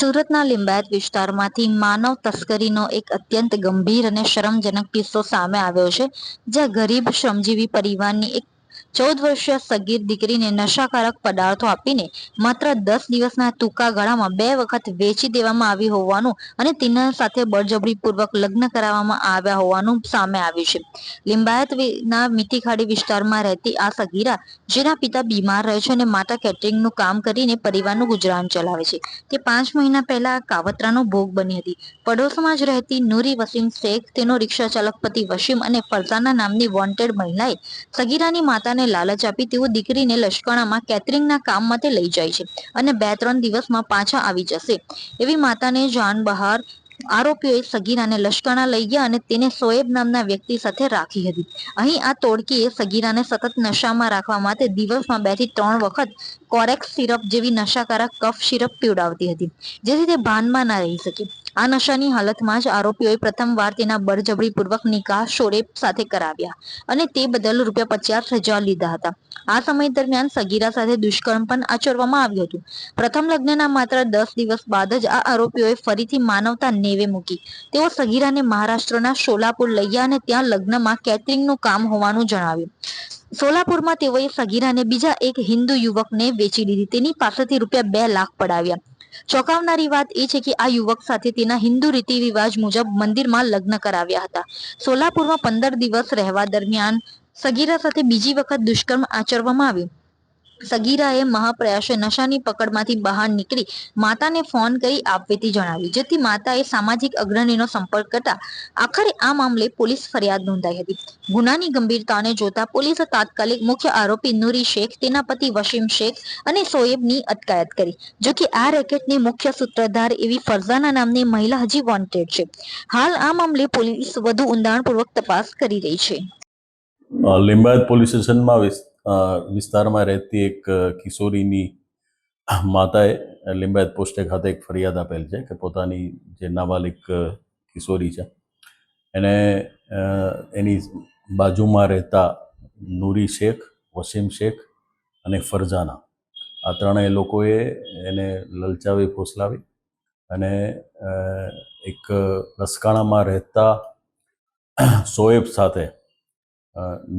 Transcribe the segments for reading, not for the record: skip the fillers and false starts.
સુરતના લિંબાયત વિસ્તારમાંથી માનવ તસ્કરીનો એક અત્યંત ગંભીર અને શરમજનક કિસ્સો સામે આવ્યો છે, જ્યાં ગરીબ શ્રમજીવી પરિવારની એક 14 વર્ષીય સગીર દીકરીને નશાકારક પદાર્થો આપીને માત્ર 10 દિવસના ટૂંકા ગાળામાં 2 વખત વેચી દેવામાં આવી હોવાનું અને તેના સાથે બળજબરીપૂર્વક લગ્ન કરાવવામાં આવ્યા હોવાનું સામે આવ્યું છે. લિંબાયતના મીઠીખાડી વિસ્તારમાં રહેતી આ સગીરા, જેના પિતા બીમાર રહે છે અને માતા કેટરિંગનું કામ કરીને પરિવારનું ગુજરાન ચલાવે છે, તે 5 મહિના પહેલા આ કાવતરાનો ભોગ બની હતી. પડોશમાં જ રહેતી નૂરી વસીમ શેખ, તેનો રિક્ષાચાલક પતિ વસીમ અને ફરઝાના નામની વોન્ટેડ મહિલાએ સગીરાની માતાને લાલચ આપી તેઓ દીકરીને લશ્કરામાં કેટરિંગના કામ માટે લઈ જાય છે અને 2-3 દિવસમાં પાછા આવી જશે એવી માતાને જાણ બહાર આરોપીઓએ સગીરાને લશ્કરા લઈ ગયા અને તેને શોએબ નામના વ્યક્તિ સાથે રાખી હતી. અહીં આ ટોળકીએ સગીરાને સતત નશામાં રાખવા માટે દિવસમાં 2 થી 3 વખત કોરેક્સ સિરપ જેવી નશાકારક કફ સિરપ પીવડાવતી હતી, જેથી તે ભાનમાં ના રહી શકે. આ નશાની હાલતમાં જ આરોપીઓએ પ્રથમવાર તેના બળજબરીપૂર્વક નિકાહ શોએબ સાથે કરાવ્યા અને તે બદલ ₹50,000 લીધા હતા. આ સમય દરમિયાન સગીરા સાથે દુષ્કર્મ પણ આચરવામાં આવ્યું હતું. પ્રથમ લગ્નના માત્ર 10 દિવસ બાદ જ આ આરોપીઓએ ફરીથી માનવતા નેવે મૂકી. તેઓ સગીરાને મહારાષ્ટ્રના સોલાપુર લઈ ગયા અને ત્યાં લગ્નમાં કેટરિંગનું કામ હોવાનું જણાવ્યું. સોલાપુરમાં તેઓએ સગીરાને બીજા એક હિન્દુ યુવકને વેચી દીધી. તેની પાસેથી ₹2 લાખ પડાવ્યા. ચોંકાવનારી વાત એ છે કે આ યુવક સાથે તેના હિન્દુ રીતિ રિવાજ મુજબ મંદિરમાં લગ્ન કરાવ્યા હતા. સોલાપુરમાં 15 દિવસ રહેવા દરમિયાન સગીરા સાથે બીજી વખત દુષ્કર્મ આચરવામાં આવ્યું. સગીરાએ મહાપ્રયાસે નશાની પકડમાંથી બહાર નીકળી માતાને ફોન કરી આપવીતી જણાવ્યું, જેથી માતાએ સામાજિક અગ્રણીનો સંપર્ક કરતા આખરે આ મામલે પોલીસ ફરિયાદ નોંધાઈ હતી. ગુનાની ગંભીરતાને જોતા પોલીસે તાત્કાલિક મુખ્ય આરોપી નૂરી શેખ, તેના પતિ વસીમ શેખ અને શોએબની અટકાયત કરી. જોકે આ રેકેટની મુખ્ય સૂત્રધાર એવી ફરઝાના નામની મહિલા હજી વોન્ટેડ છે. હાલ આ મામલે પોલીસ વધુ ઊંડાણપૂર્વક તપાસ કરી રહી છે. લિંબાયત પોલીસ સ્ટેશનમાં વિસ્તારમાં રહેતી એક કિશોરીની માતાએ લિંબાયત પોસ્ટે ખાતે એક ફરિયાદ આપેલ છે કે પોતાની જે નાબાલિગ કિશોરી છે એને એની બાજુમાં રહેતા નૂરી શેખ, વસીમ શેખ અને ફરઝાના, આ ત્રણેય લોકોએ એને લલચાવી ફોસલાવી અને એક લસકાણામાં રહેતા શોએબ સાથે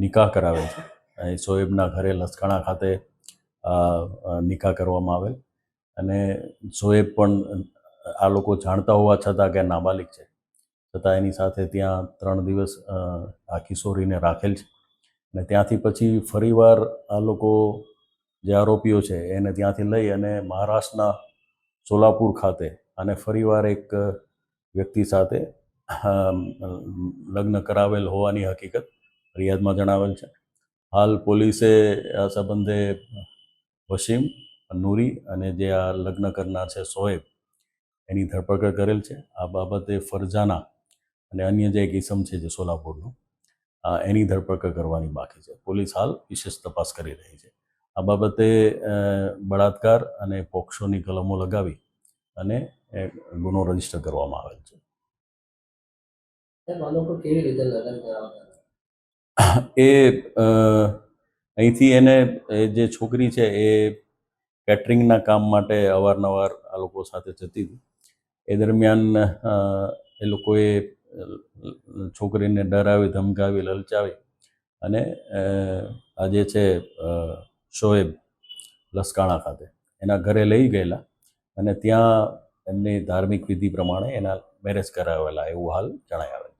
નિકાહ કરાવે છે. અહીં શોએબના ઘરે લસકાણા ખાતે નિકાહ કરવામાં આવેલ અને શોએબ પણ આ લોકો જાણતા હોવા છતાં કે નાબાલિગ છે, છતાં એની સાથે ત્યાં 3 દિવસ આ કિશોરીને રાખેલ છે અને ત્યાંથી પછી ફરીવાર આ લોકો જે આરોપીઓ છે એને ત્યાંથી લઈ અને મહારાષ્ટ્રના સોલાપુર ખાતે અને ફરીવાર એક વ્યક્તિ સાથે લગ્ન કરાવેલ હોવાની હકીકત ફરિયાદમાં જણાવેલ છે. હાલ પોલીસે આ સંબંધે વસીમ, નૂરી અને જે આ લગ્ન કરનાર છે શોએબ, એની ધરપકડ કરેલ છે. આ બાબતે ફરઝાના અને અન્ય જે એક ઇસમ છે જે સોલાપુરનું, એની ધરપકડ કરવાની બાકી છે. પોલીસ હાલ વિશેષ તપાસ કરી રહી છે. આ બાબતે બળાત્કાર અને પોક્સોની કલમો લગાવી અને ગુનો રજીસ્ટર કરવામાં આવેલ છે. એ અહીંથી એને જે છોકરી છે એ કેટરિંગના કામ માટે અવારનવાર આ લોકો સાથે જતી હતી. એ દરમિયાન એ લોકોએ છોકરીને ડરાવી, ધમકાવી, લલચાવી અને આ જે છે શોએબ લસકાણા ખાતે એના ઘરે લઈ ગયેલા અને ત્યાં એમની ધાર્મિક વિધિ પ્રમાણે એના મેરેજ કરાવેલા એવું હાલ જણાય આવે છે.